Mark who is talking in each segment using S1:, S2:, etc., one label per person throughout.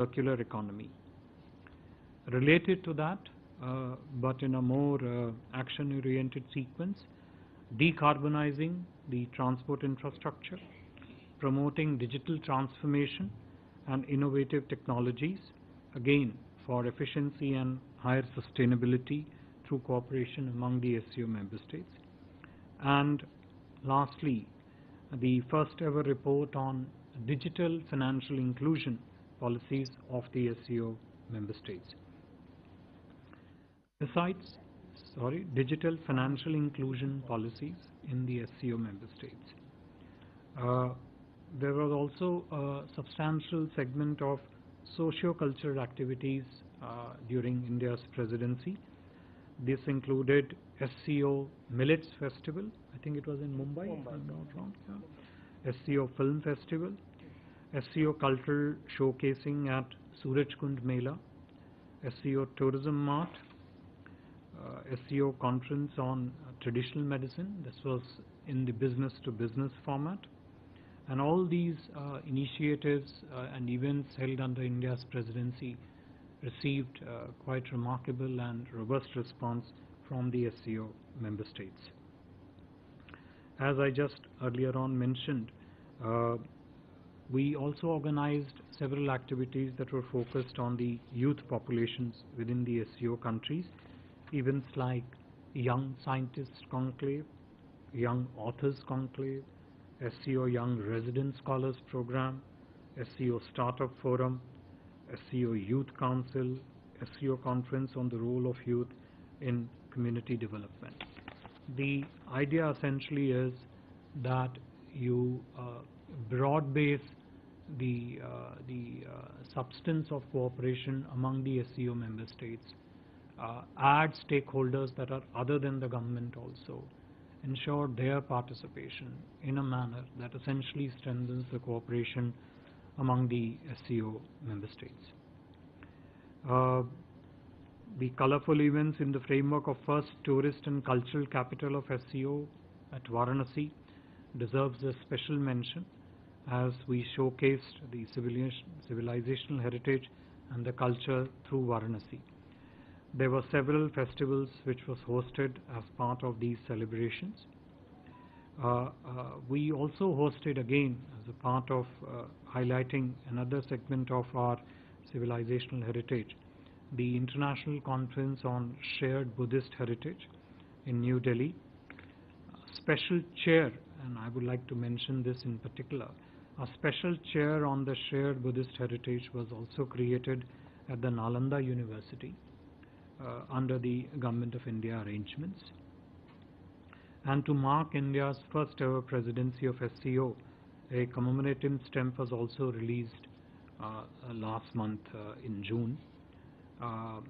S1: circular economy. Related to that, but in a more action-oriented sequence, decarbonizing the transport infrastructure, promoting digital transformation and innovative technologies, again for efficiency and higher sustainability through cooperation among the SCO member states. And lastly, the first ever report on digital financial inclusion policies of the SCO member states. Besides, digital financial inclusion policies in the SCO member states. There was also a substantial segment of socio-cultural activities during India's presidency. This included SCO Millets Festival, I think it was in Mumbai, if I'm not wrong. Yeah. SCO Film Festival, SCO Cultural Showcasing at Surajkund Mela, SCO Tourism Mart, SCO Conference on Traditional Medicine. This was in the business-to-business format. And all these initiatives and events held under India's presidency received quite remarkable and robust response from the SCO member states. As I just earlier on mentioned, we also organized several activities that were focused on the youth populations within the SCO countries, events like Young Scientists Conclave, Young Authors Conclave, SCO Young Resident Scholars Program, SCO Startup Forum, SCO Youth Council, SCO Conference on the Role of Youth in Community Development. The idea essentially is that you broad base the substance of cooperation among the SCO member states, add stakeholders that are other than the government also, ensure their participation in a manner that essentially strengthens the cooperation among the SCO member states. The colorful events in the framework of first tourist and cultural capital of SCO at Varanasi deserves a special mention, as we showcased the civilizational heritage and the culture through Varanasi. There were several festivals which was hosted as part of these celebrations. We also hosted again as a part of highlighting another segment of our civilizational heritage, the International Conference on Shared Buddhist Heritage in New Delhi. Special chair, and I would like to mention this in particular, a special chair on the shared Buddhist heritage was also created at the Nalanda University under the Government of India arrangements. And to mark India's first ever presidency of SCO, a commemorative stamp was also released last month in June. I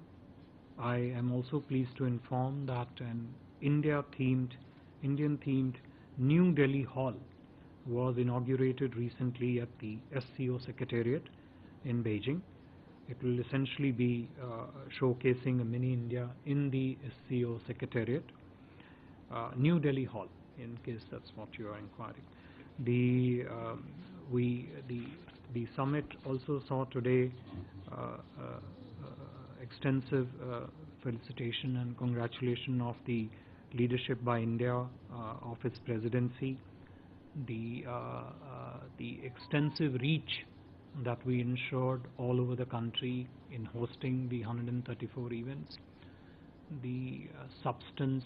S1: am also pleased to inform that an Indian-themed New Delhi Hall was inaugurated recently at the SCO Secretariat in Beijing. It will essentially be showcasing a mini India in the SCO Secretariat. New Delhi Hall, in case that's what you are inquiring. The summit also saw today extensive felicitation and congratulation of the leadership by India of its presidency, the extensive reach that we ensured all over the country in hosting the 134 events, the substance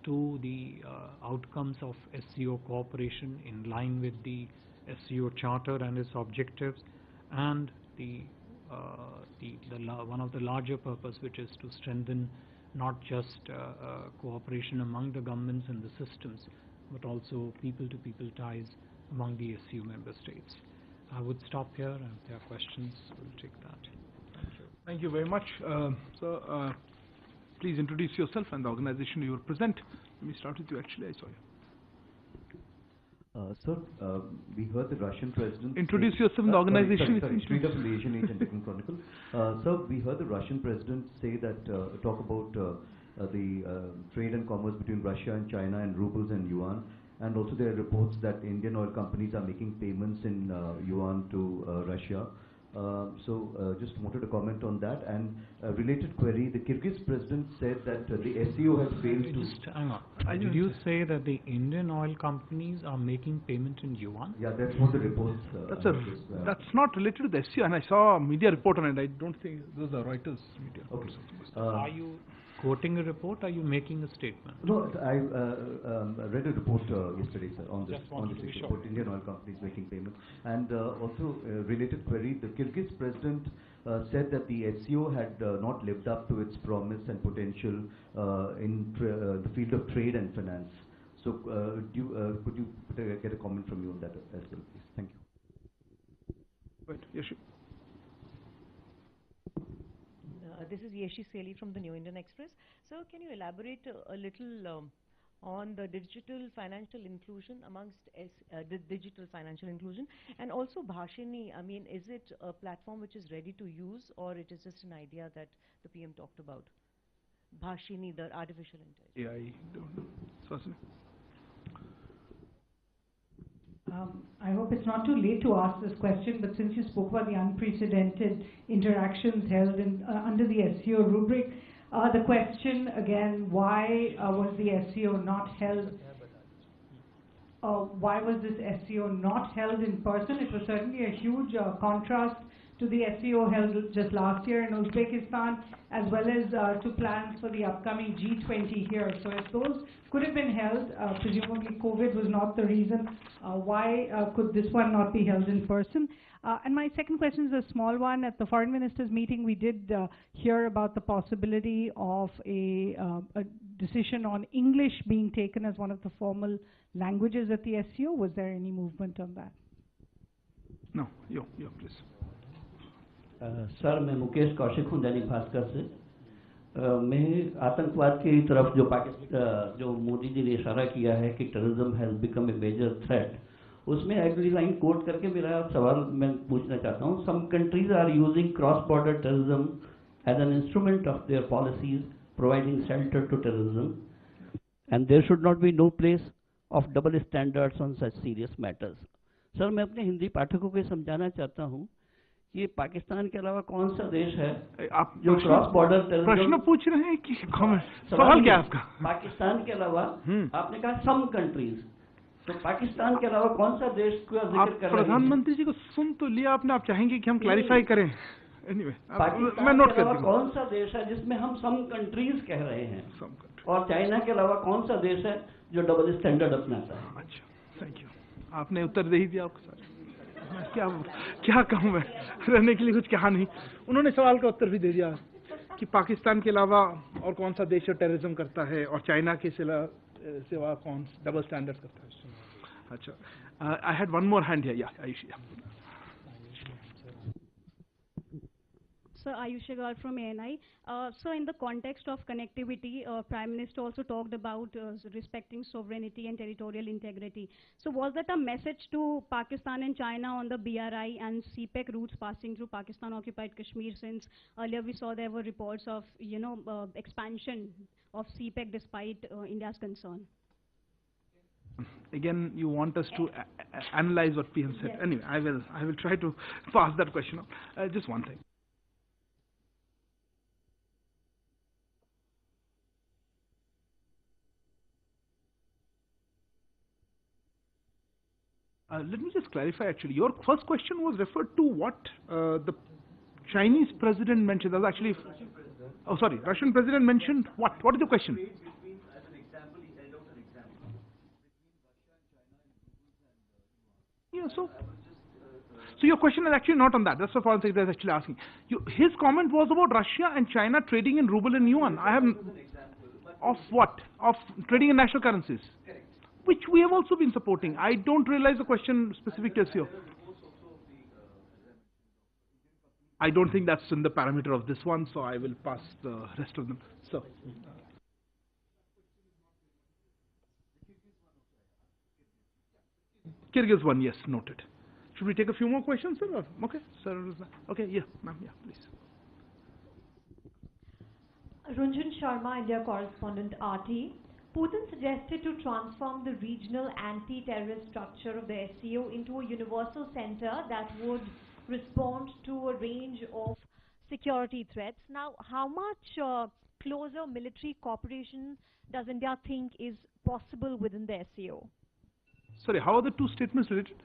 S1: to the outcomes of SCO cooperation in line with the SCO Charter and its objectives, and one of the larger purpose, which is to strengthen not just cooperation among the governments and the systems, but also people-to-people ties among the SCO member states. I would stop here, and if there are questions, we'll take that. Thank you.
S2: Thank you very much. Please introduce yourself and the organization you represent. Let me start with you. Actually, I saw you.
S3: Sir, we heard the Russian president...
S2: Introduce yourself and the organization.
S3: Sorry, Street of the Asian Age and Deccan Chronicle. Sir, we heard the Russian president say that, talk about the trade and commerce between Russia and China and rubles and yuan. And also there are reports that Indian oil companies are making payments in yuan to Russia. Just wanted to comment on that. And related query, the Kyrgyz president said that the SCO has failed to...
S1: Just hang on. Did you say that the Indian oil companies are making payment in yuan?
S3: Yeah, that's what the reports...
S2: That's not related to the SCO, and I saw a media report on it. I don't think those are Reuters media
S3: Okay.
S2: reports.
S1: Are you quoting a report or are you making a statement?
S3: No, I read a report yesterday, sir, on this,
S1: Just wanted to be sure.
S3: about Indian oil companies making payments. And also, related query, the Kyrgyz president said that the SCO had not lived up to its promise and potential in the field of trade and finance. So, could you get a comment from you on that as well, please? Thank you.
S2: Right, Yeshi.
S4: This is Yeshi Seli from the New Indian Express. So can you elaborate a little on the digital financial inclusion amongst the digital financial inclusion, and also Bhashini? I mean, is it a platform which is ready to use, or it is just an idea that the PM talked about? Bhashini, the artificial intelligence.
S2: Yeah, I don't know. Swasini?
S5: I hope it's not too late to ask this question, but since you spoke about the unprecedented interactions held in, under the SCO rubric, the question again, why was the SCO not held? Why was this SCO not held in person? It was certainly a huge contrast to the SCO held just last year in Uzbekistan, as well as to plans for the upcoming G20 here. So if those could have been held, presumably COVID was not the reason, why could this one not be held in person? And my second question is a small one. At the foreign ministers meeting, we did hear about the possibility of a decision on English being taken as one of the formal languages at the SCO. Was there any movement on that?
S2: No, you, please.
S6: Sir मैं मुकेश कौशिक हूँ दैनिक भास्कर से मैं आतंकवाद की तरफ जो मोदी जी ने इशारा किया है कि terrorism has become a major threat, उसमें अगली लाइन कोट करके मेरा सवाल मैं पूछना चाहता हूँ. Some countries are using cross border terrorism as an instrument of their policies providing shelter to terrorism, and there should not be no place of double standards on such serious matters. Sir मैं अपने हिंदी पाठकों को समझाना चाहता हूँ, ये पाकिस्तान के अलावा कौन सा देश है
S2: आप
S6: जो क्रॉस बॉर्डर
S2: प्रश्न पूछ रहे हैं कि सवाल क्या है आपका?
S6: पाकिस्तान के अलावा आपने कहा सम कंट्रीज, तो पाकिस्तान के अलावा कौन सा देश का जिक्र
S2: आप
S6: कर रहे हैं?
S2: प्रधानमंत्री जी को सुन तो लिया आपने, आप चाहेंगे कि हम क्लैरिफाई करें? एनीवे,
S6: पाकिस्तान
S2: मैं नोट
S6: के
S2: कर
S6: अलावा
S2: दूंगा.
S6: कौन सा देश है जिसमें हम सम कंट्रीज कह रहे हैं,
S2: Some country.
S6: और चाइना के अलावा कौन सा देश है जो डबल स्टैंडर्ड अपनाता है?
S2: अच्छा, थैंक यू. आपने उत्तर दे ही दिया. आपको क्या कहूँ मैं, रहने के लिए कुछ कहा नहीं. उन्होंने सवाल का उत्तर भी दे दिया कि पाकिस्तान के अलावा और कौन सा देश टेररिज्म करता है, और चाइना के सिवा कौन डबल स्टैंडर्ड करता है. अच्छा, I had one more hand here. या Ayushi.
S7: So Ayush Agarwal from ANI. So in the context of connectivity, Prime Minister also talked about respecting sovereignty and territorial integrity. So was that a message to Pakistan and China on the BRI and CPEC routes passing through Pakistan-occupied Kashmir, since earlier we saw there were reports of, expansion of CPEC despite India's concern?
S2: Again, you want us to analyze what PM said. Yes. Anyway, I will try to pass that question on. Just one thing. Let me just clarify actually. Your first question was referred to what the Chinese president mentioned. That was actually... Oh, sorry. Russian president mentioned what? What is the question?
S3: As an example, he held out an example between Russia and China and
S2: Yeah, so your question is actually not on that. That's what Foreign Secretary is actually asking. His comment was about Russia and China trading in ruble and yuan. I have... Of what? Of trading in national currencies? Correct. Which we have also been supporting. I don't realize the question specific to SCO. I don't think that's in the parameter of this one, so I will pass the rest of them. So, Kyrgyz one, yes, noted. Should we take a few more questions, sir? Okay, sir. Okay, yeah, ma'am, yeah, please.
S8: Runjan Sharma, India correspondent, RT. Putin suggested to transform the regional anti-terrorist structure of the SCO into a universal center that would respond to a range of security threats. Now, how much closer military cooperation does India think is possible within the SCO?
S2: Sorry, how are the two statements related?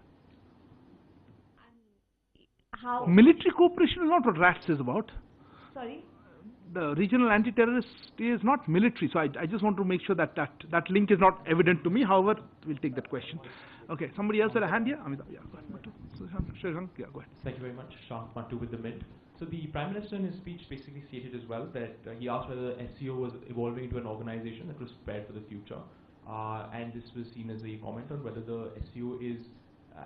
S8: How?
S2: Military cooperation is not what RATS is about.
S8: Sorry?
S2: The regional anti-terrorist is not military, so I just want to make sure that that link is not evident to me. However, we'll take that question. Okay, somebody else had a hand here? Amitabh, yeah, go ahead. Yeah, go ahead.
S9: Thank you very much. Shah Pantu with the Mint. So the Prime Minister in his speech basically stated as well that he asked whether SCO was evolving into an organization that was prepared for the future. And this was seen as a comment on whether the SCO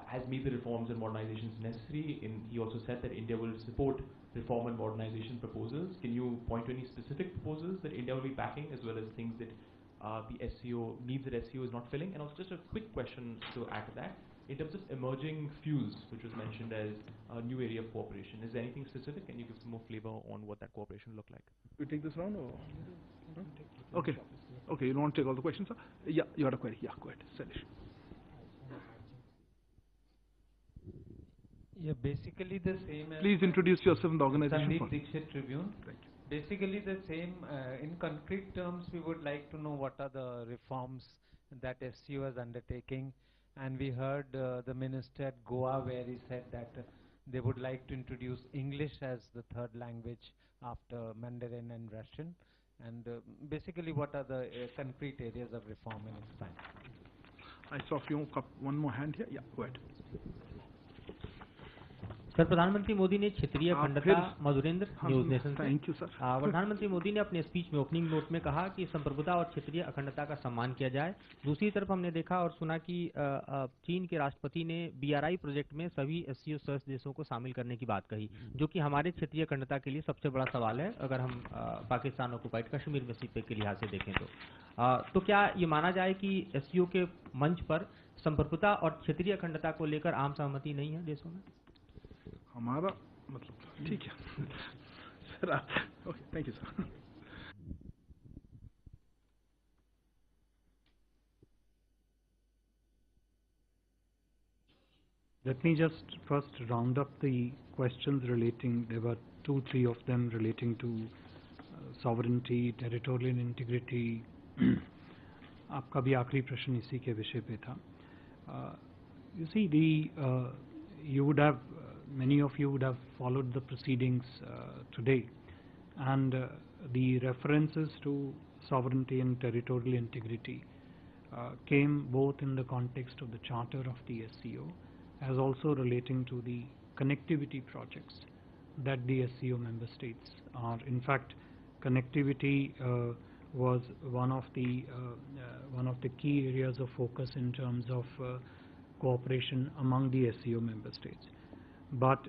S9: has made the reforms and modernizations necessary. He also said that India will support reform and modernization proposals. Can you point to any specific proposals that India will be backing, as well as things that the SCO needs that SCO is not filling? And also just a quick question to add to that. In terms of emerging fuels, which was mentioned as a new area of cooperation, is there anything specific? Can you give some more flavor on what that cooperation look like?
S2: We take this round or? No? Okay. Okay, you don't want to take all the questions, sir? Yeah, you had a query. Yeah, go ahead. Salish.
S10: Yeah, basically the same as...
S2: Please introduce yourself and the organization.
S10: Sandeep Dixit Tribune.
S2: Thank you.
S10: Basically the same, in concrete terms, we would like to know what are the reforms that SCO is undertaking. And we heard the minister at Goa where he said that they would like to introduce English as the third language after Mandarin and Russian. And basically what are the concrete areas of reform and expansion?
S2: I saw one more hand here. Yeah, go ahead.
S11: Sir, प्रधानमंत्री मोदी ने क्षेत्रीय अखंडता Madhurendra news nation से
S2: thank you sir.
S11: प्रधानमंत्री मोदी ने अपने speech में opening note में कहा कि संप्रभुता और क्षेत्रीय अखंडता का सम्मान किया जाए। दूसरी तरफ हमने देखा और सुना कि चीन के राष्ट्रपति ने BRI प्रोजेक्ट में सभी SCO सदस्य देशों को शामिल करने की बात कही, जो कि हमारे क्षेत्रीय अखंडता के लिए सबसे बड़ा सवाल है अगर हम पाकिस्तान ऑक्युपाइड कश्मीर में सीपे के लिहाज से देखें तो क्या ये माना जाए कि SCO के मंच पर संप्रभुता और क्षेत्रीय अखंडता को लेकर आम सहमति नहीं है देशों में?
S2: हमारा मतलब ठीक है sir. Okay, thank you sir.
S1: Let me just first round up the questions relating. There were 2-3 of them relating to sovereignty, territorial integrity. आपका भी आखिरी प्रश्न इसी के विषय पे था. You see, you would have many of you would have followed the proceedings today, and the references to sovereignty and territorial integrity came both in the context of the charter of the SCO as also relating to the connectivity projects that the SCO member states are. In fact, connectivity was one of the key areas of focus in terms of cooperation among the SCO member states. But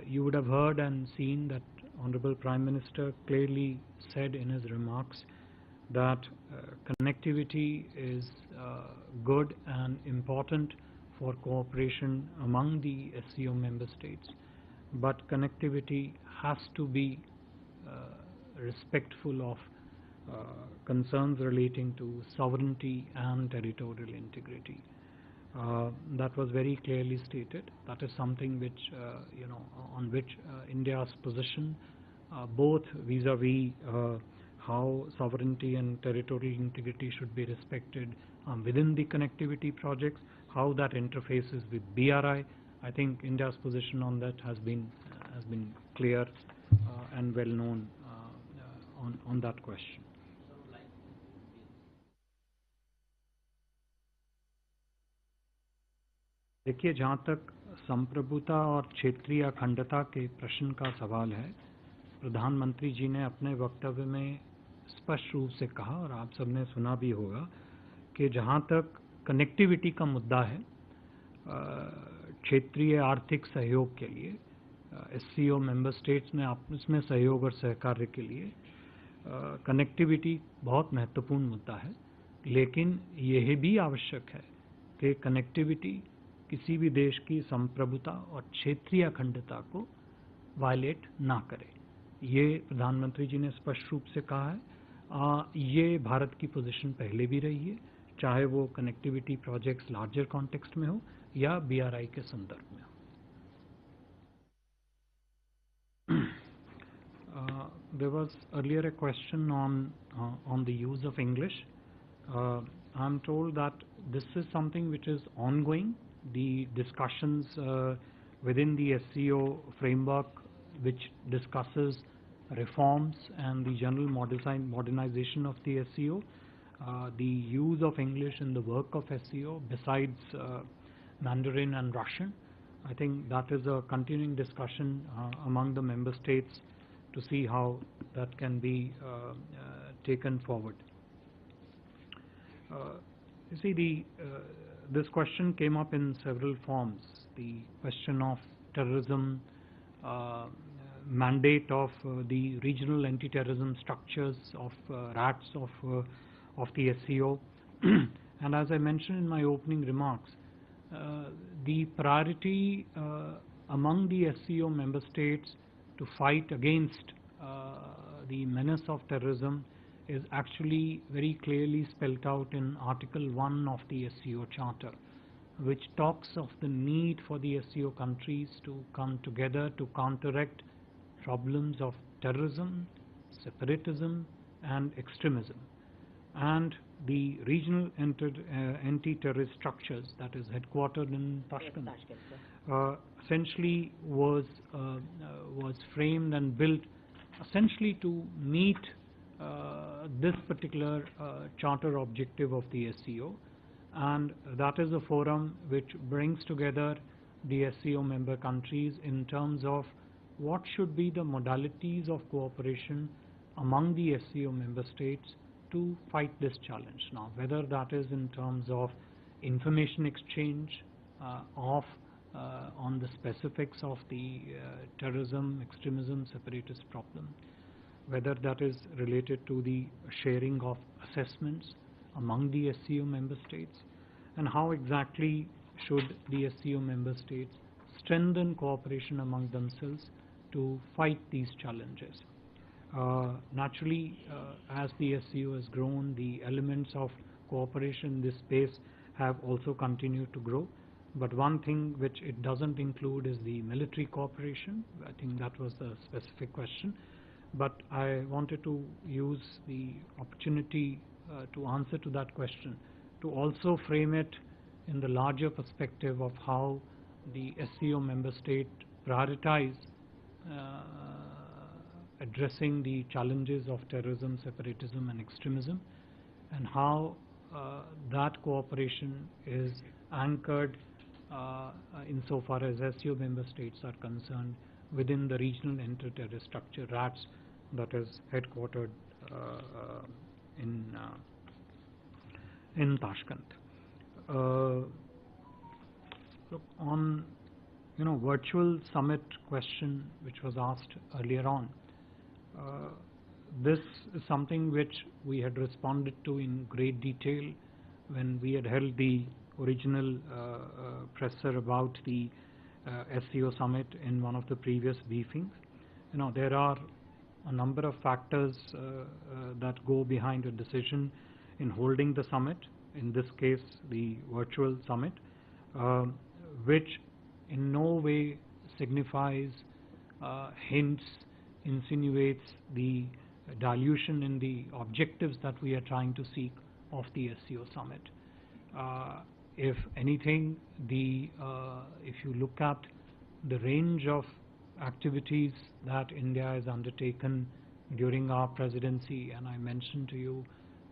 S1: you would have heard and seen that Honorable Prime Minister clearly said in his remarks that connectivity is good and important for cooperation among the SCO member states, but connectivity has to be respectful of concerns relating to sovereignty and territorial integrity. That was very clearly stated. That is something which, on which India's position, both vis-a-vis how sovereignty and territorial integrity should be respected within the connectivity projects, how that interfaces with BRI. I think India's position on that has been clear and well known on that question. देखिए, जहाँ तक संप्रभुता और क्षेत्रीय अखंडता के प्रश्न का सवाल है, प्रधानमंत्री जी ने अपने वक्तव्य में स्पष्ट रूप से कहा और आप सबने सुना भी होगा कि जहाँ तक कनेक्टिविटी का मुद्दा है, क्षेत्रीय आर्थिक सहयोग के लिए SCO मेंबर स्टेट्स में आपस में सहयोग और सहकार्य के लिए कनेक्टिविटी बहुत महत्वपूर्ण मुद्दा है, लेकिन यह भी आवश्यक है कि कनेक्टिविटी किसी भी देश की संप्रभुता और क्षेत्रीय अखंडता को वायलेट ना करे। ये प्रधानमंत्री जी ने स्पष्ट रूप से कहा है। ये भारत की पोजीशन पहले भी रही है, चाहे वो कनेक्टिविटी प्रोजेक्ट्स लार्जर कॉन्टेक्स्ट में हो या BRI के संदर्भ में हो। there was earlier a question on the use of English. I'm told that this is something which is ongoing. The discussions within the SCO framework, which discusses reforms and the general modernization of the SCO, the use of English in the work of SCO besides Mandarin and Russian. I think that is a continuing discussion among the member states to see how that can be taken forward. You see, this question came up in several forms. The question of terrorism, mandate of the regional anti-terrorism structures of RATs of the SCO, and as I mentioned in my opening remarks, the priority among the SCO member states to fight against the menace of terrorism is actually very clearly spelled out in Article 1 of the SCO Charter, which talks of the need for the SCO countries to come together to counteract problems of terrorism, separatism and extremism. And the regional anti-terrorist structures that is headquartered in Tashkent, essentially was framed and built essentially to meet this particular charter objective of the SCO, and that is a forum which brings together the SCO member countries in terms of what should be the modalities of cooperation among the SCO member states to fight this challenge. Now, whether that is in terms of information exchange on the specifics of the terrorism, extremism, separatist problem, whether that is related to the sharing of assessments among the SCO member states, and how exactly should the SCO member states strengthen cooperation among themselves to fight these challenges. Naturally, as the SCO has grown, the elements of cooperation in this space have also continued to grow. But one thing which it doesn't include is the military cooperation. I think that was the specific question. But I wanted to use the opportunity to answer to that question, to also frame it in the larger perspective of how the SCO member state prioritize addressing the challenges of terrorism, separatism and extremism, and how that cooperation is anchored insofar as SCO member states are concerned within the regional anti-terrorist structure RATS that is headquartered in Tashkent. Look, on virtual summit question which was asked earlier on, this is something which we had responded to in great detail when we had held the original presser about the SCO summit in one of the previous briefings. There are a number of factors that go behind a decision in holding the summit, in this case the virtual summit, which in no way signifies, hints, insinuates the dilution in the objectives that we are trying to seek of the SCO summit. If anything, if you look at the range of activities that India has undertaken during our presidency, and I mentioned to you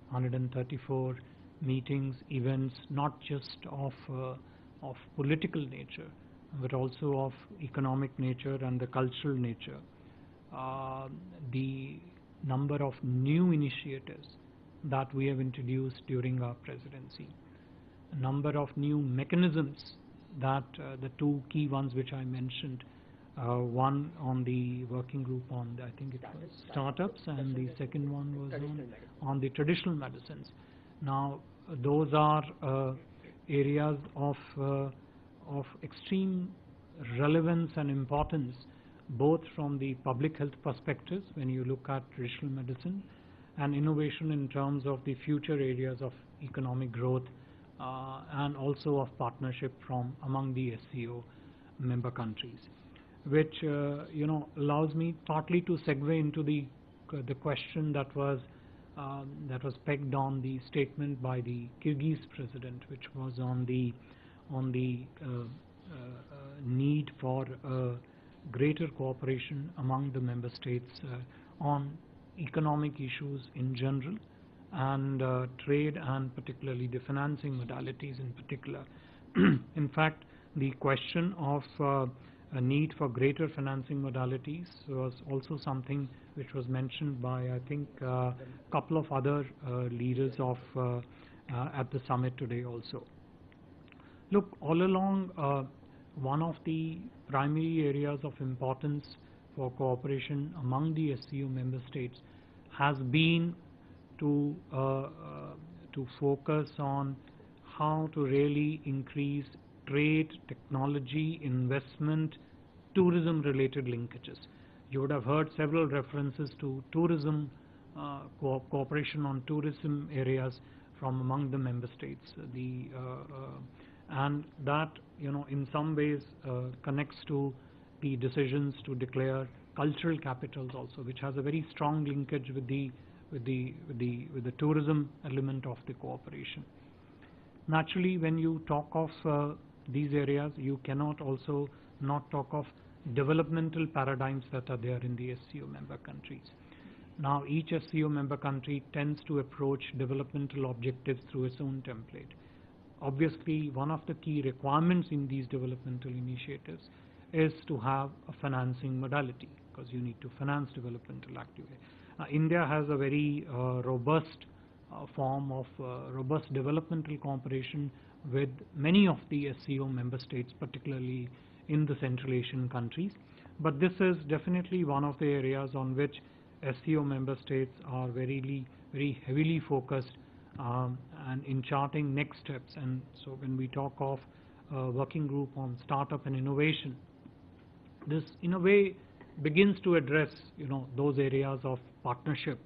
S1: 134 meetings, events, not just of political nature, but also of economic nature and the cultural nature. The number of new initiatives that we have introduced during our presidency, a number of new mechanisms that the two key ones which I mentioned, one on the working group on I think it was startups, and the second one was on the traditional medicines. Now those are areas of extreme relevance and importance, both from the public health perspectives when you look at traditional medicine, and innovation in terms of the future areas of economic growth, and also of partnership from among the SCO member countries, which allows me partly to segue into the the question that was pegged on the statement by the Kyrgyz president, which was on the need for greater cooperation among the member states on economic issues in general, and trade, and particularly the financing modalities in particular. In fact, the question of a need for greater financing modalities was also something which was mentioned by, I think, a couple of other leaders of at the summit today also. Look, all along, one of the primary areas of importance for cooperation among the SCO member states has been to focus on how to really increase trade, technology, investment, tourism-related linkages. You would have heard several references to tourism, cooperation on tourism areas from among the member states. And that, in some ways connects to the decisions to declare cultural capitals also, which has a very strong linkage with the tourism element of the cooperation. Naturally, when you talk of these areas, you cannot also not talk of developmental paradigms that are there in the SCO member countries. Now, each SCO member country tends to approach developmental objectives through its own template. Obviously, one of the key requirements in these developmental initiatives is to have a financing modality, because you need to finance developmental activity. India has a very robust form of robust developmental cooperation with many of the SCO member states, particularly in the Central Asian countries. But this is definitely one of the areas on which SCO member states are very heavily focused and in charting next steps. And so when we talk of working group on startup and innovation, this in a way begins to address those areas of partnership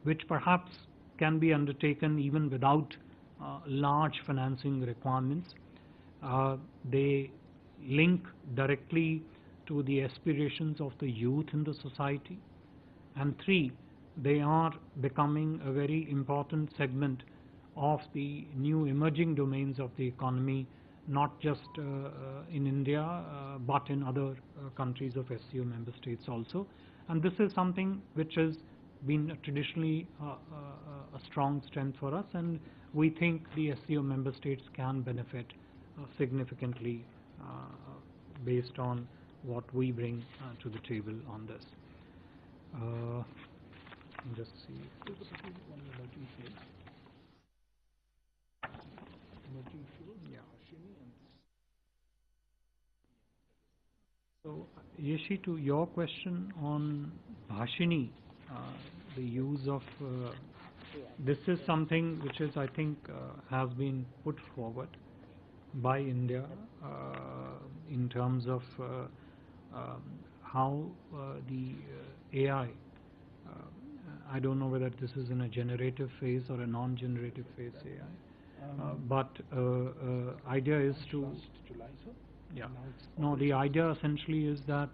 S1: which perhaps can be undertaken even without large financing requirements. They link directly to the aspirations of the youth in the society. And three, they are becoming a very important segment of the new emerging domains of the economy, not just in India but in other countries of SCO member states also. And this is something which has been traditionally a strong strength for us, and we think the SCO member states can benefit significantly based on what we bring to the table on this. Just see. Yeah. So, Yeshi, to your question on Bhashini, the use of this is something which is, I think, has been put forward by India in terms of how the AI, I don't know whether this is in a generative phase or a non-generative phase AI, but idea is to, yeah, no, the idea essentially is that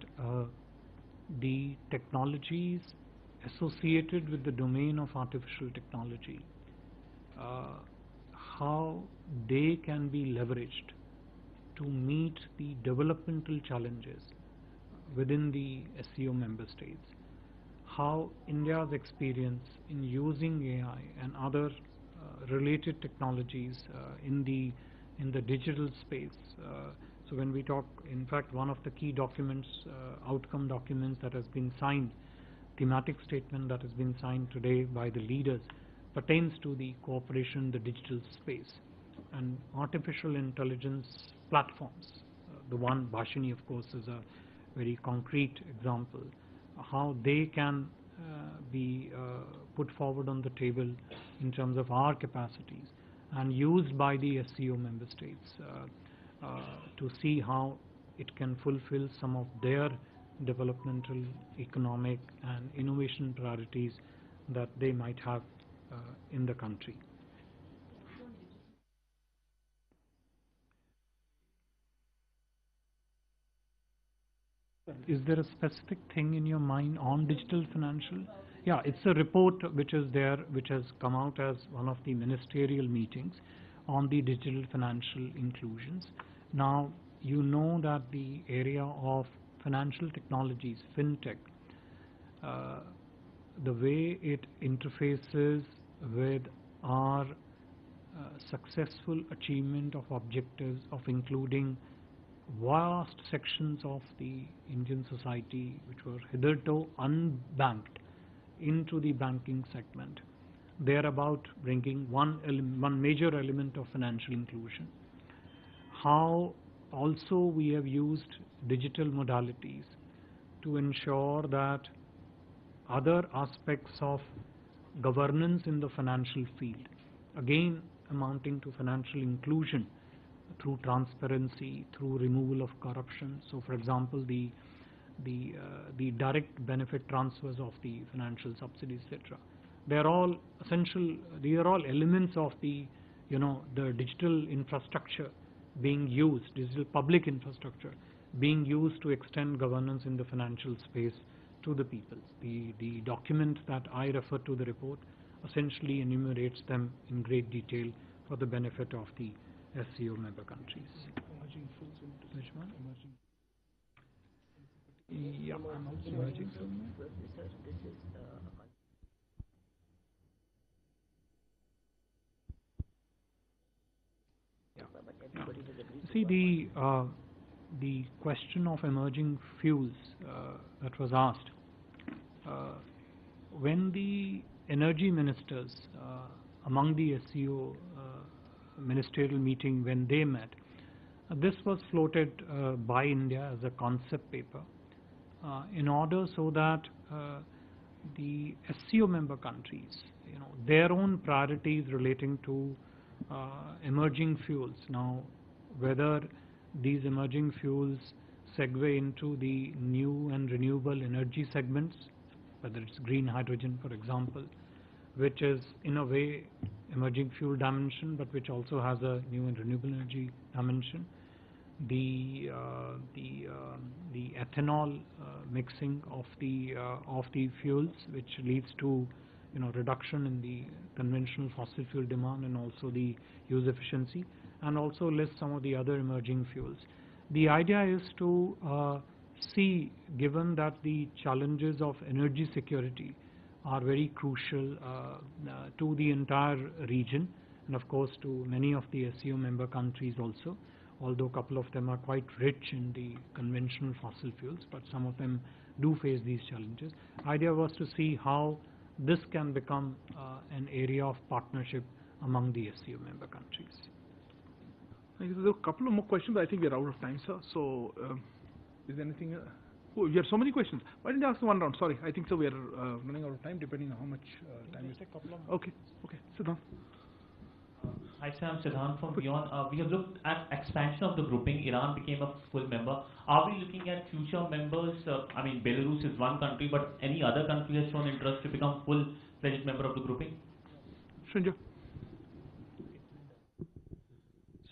S1: the technologies associated with the domain of artificial technology, how they can be leveraged to meet the developmental challenges within the SCO member states, how India's experience in using AI and other related technologies in the digital space. So when we talk, in fact, one of the key documents, outcome documents that has been signed, thematic statement that has been signed today by the leaders, pertains to the cooperation in the digital space and artificial intelligence platforms. The one, Bhashini, of course, is a very concrete example, how they can be put forward on the table in terms of our capacities and used by the SCO member states to see how it can fulfill some of their developmental, economic and innovation priorities that they might have in the country. Is there a specific thing in your mind on digital financial? Yeah, it's a report which is there, which has come out as one of the ministerial meetings on the digital financial inclusions. Now, you know that the area of financial technologies, fintech, the way it interfaces with our successful achievement of objectives of including vast sections of the Indian society which were hitherto unbanked into the banking segment. They are about bringing one major element of financial inclusion. How also we have used digital modalities to ensure that other aspects of governance in the financial field, again amounting to financial inclusion through transparency, through removal of corruption. So, for example, the direct benefit transfers of the financial subsidies, etc. They are all essential. These are all elements of the the digital infrastructure being used, digital public infrastructure being used to extend governance in the financial space to the people. The document that I refer to, the report, essentially enumerates them in great detail for the benefit of the SCO member countries. Which one? Yeah, emerging. See, the question of emerging fuels that was asked when the energy ministers among the SCO ministerial meeting, when they met, this was floated by India as a concept paper in order so that the SCO member countries, their own priorities relating to emerging fuels. Now, whether these emerging fuels segue into the new and renewable energy segments, whether it's green hydrogen, for example, which is in a way emerging fuel dimension, but which also has a new and renewable energy dimension. The ethanol mixing of the fuels, which leads to reduction in the conventional fossil fuel demand and also the use efficiency, and also list some of the other emerging fuels. The idea is to see, given that the challenges of energy security are very crucial to the entire region, and of course to many of the SCO member countries also, although a couple of them are quite rich in the conventional fossil fuels, but some of them do face these challenges. Idea was to see how this can become an area of partnership among the SCO member countries.
S2: Thank you. There are a couple of more questions, but I think we're out of time, sir. So, is there anything? Oh, you have so many questions. Why didn't you ask one round? Sorry, I think so. We are running out of time, depending on how much time you take. Okay, sit down.
S12: Hi, sir, I'm Siddhant from Beyond. We have looked at expansion of the grouping. Iran became a full member. Are we looking at future members? I mean, Belarus is one country, but any other country has shown interest to become full-fledged member of the grouping?
S2: Shinja.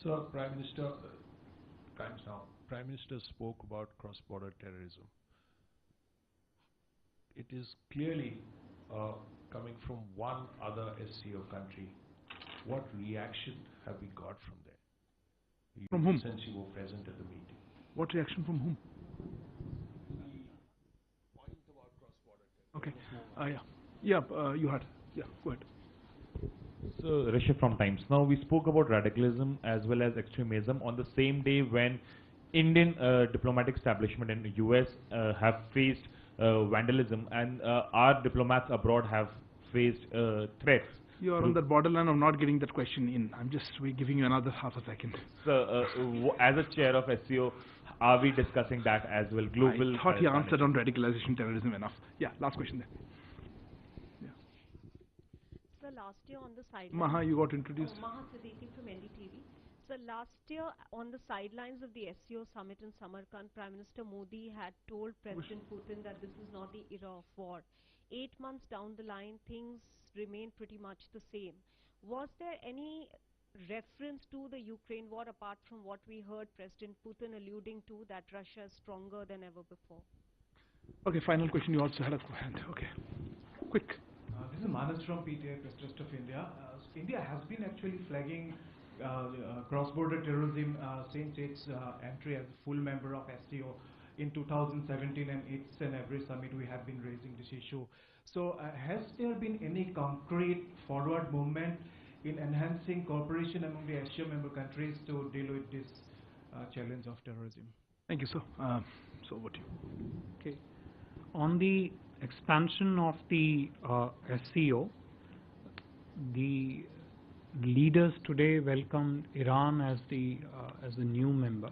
S13: Sir, Prime Minister, times now. Prime Minister spoke about cross-border terrorism. It is clearly coming from one other SCO country. What reaction have we got from there?
S2: From whom?
S13: Since you were present at the meeting.
S2: What reaction from whom?
S13: The point about cross-border
S2: Okay.
S13: terrorism.
S2: You had. Yeah, go ahead.
S14: So, Rishabh from Times. Now, we spoke about radicalism as well as extremism on the same day when Indian diplomatic establishment in the US have faced vandalism, and our diplomats abroad have faced threats.
S2: You are on that borderline of not getting that question in. I'm just giving you another half a second.
S14: So, as a chair of SCO, are we discussing that as well? Global.
S2: I thought he answered on radicalization, terrorism enough. Yeah, last question there.
S4: So last year on the sidelines.
S2: Maha, you got introduced.
S4: Maha Siddiqui from NDTV. So last year on the sidelines of the SCO summit in Samarkand, Prime Minister Modi had told President Putin that this is not the era of war. 8 months down the line, things remain pretty much the same. Was there any
S8: reference to the Ukraine war, apart from what we heard President Putin alluding to, that Russia is stronger than ever before?
S2: Okay, final question. You also had a hand. Okay, quick.
S15: This is Manas from PTI, Press Trust of India. India has been actually flagging cross-border terrorism since its entry as a full member of SCO in 2017, and each and every summit we have been raising this issue. So has there been any concrete forward movement in enhancing cooperation among the SCO member countries to deal with this challenge of terrorism?
S2: Thank you, sir. So what do you?
S1: Okay. On the expansion of the SCO, the leaders today welcomed Iran as the new member.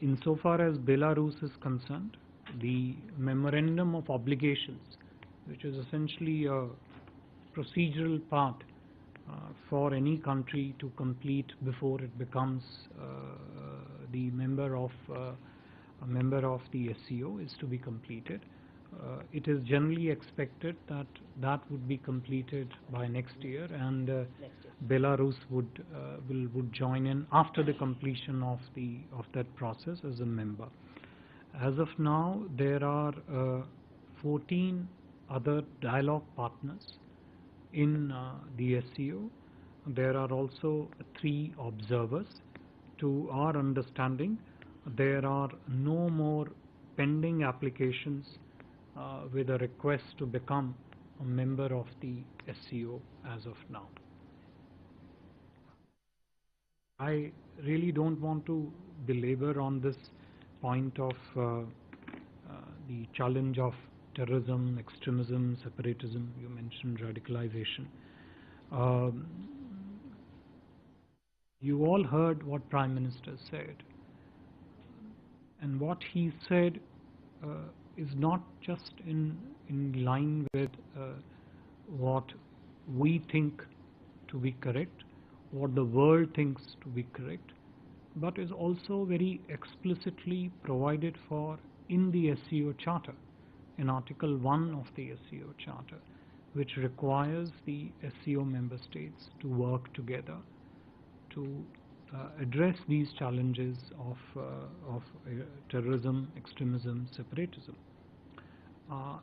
S1: Insofar as Belarus is concerned, the memorandum of obligations, which is essentially a procedural part for any country to complete before it becomes the member of the SCO, is to be completed. It is generally expected that that would be completed by next year, and Belarus would join in after the completion of that process as a member. As of now, there are 14 other dialogue partners in the SCO. There are also 3 observers. To our understanding, there are no more pending applications with a request to become a member of the SCO as of now. I really don't want to belabor on this point of the challenge of terrorism, extremism, separatism. You mentioned radicalization. You all heard what Prime Minister said, and what he said is not just in line with what we think to be correct, what the world thinks to be correct, but is also very explicitly provided for in the SCO Charter, in Article 1 of the SCO Charter, which requires the SCO member states to work together to address these challenges of terrorism, extremism, separatism.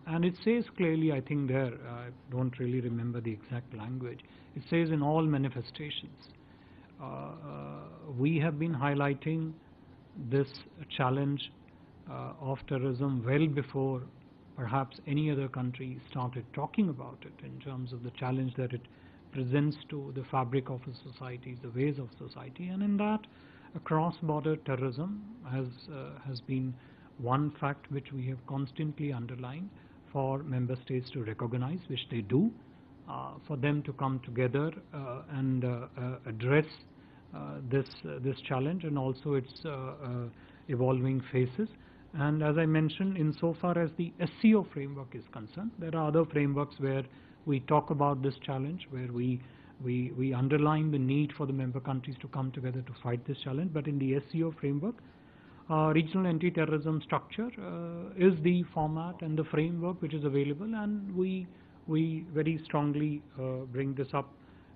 S1: And it says clearly, I think there, I don't really remember the exact language, it says in all manifestations. We have been highlighting this challenge of terrorism well before perhaps any other country started talking about it, in terms of the challenge that it presents to the fabric of a society, the ways of society, and in that cross-border terrorism has been one fact which we have constantly underlined for member states to recognize, which they do, for them to come together and address this challenge and also its evolving phases. And as I mentioned, insofar as the SCO framework is concerned, there are other frameworks where we talk about this challenge, where we underline the need for the member countries to come together to fight this challenge. But in the SCO framework, regional anti-terrorism structure is the format and the framework which is available, and we very strongly bring this up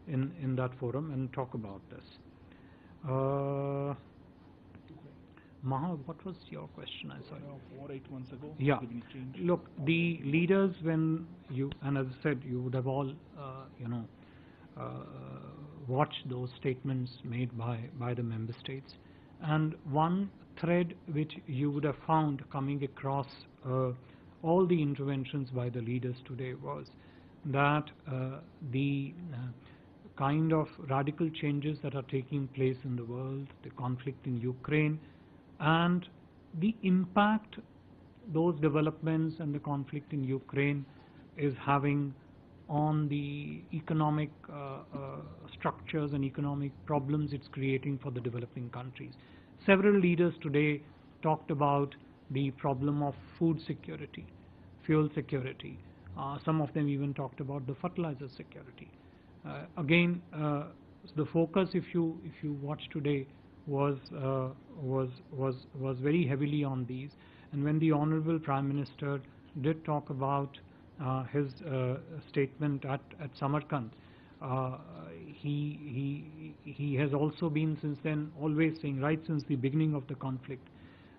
S1: in that forum and talk about this. Maha, what was your question? I'm sorry.
S2: 4 or 8 months ago.
S1: Yeah. Look, the leaders, when you, and as I said, you would have all, watched those statements made by the member states. And one thread which you would have found coming across all the interventions by the leaders today was that the kind of radical changes that are taking place in the world, the conflict in Ukraine, and the impact those developments and the conflict in Ukraine is having on the economic structures and economic problems it's creating for the developing countries. Several leaders today talked about the problem of food security, fuel security. Some of them even talked about the fertilizer security. Again, the focus, if you watch today, was very heavily on these. And when the Honorable Prime Minister did talk about his statement at Samarkand, he has also been since then always saying, right since the beginning of the conflict,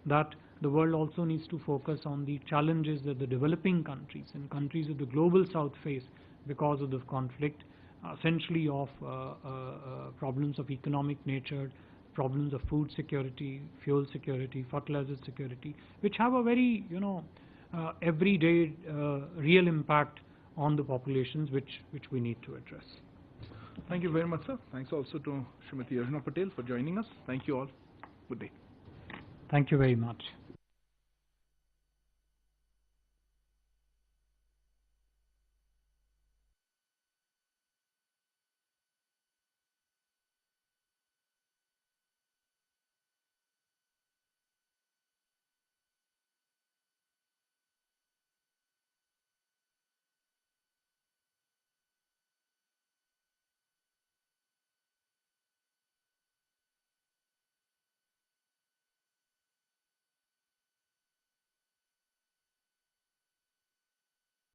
S1: that the world also needs to focus on the challenges that the developing countries and countries of the global south face because of the conflict, essentially of problems of economic nature, problems of food security, fuel security, fertilizer security, which have a very, everyday real impact on the populations which we need to address.
S2: Thank you very much, sir. Thanks also to Srimati Arjuna Patel for joining us. Thank you all. Good day.
S1: Thank you very much.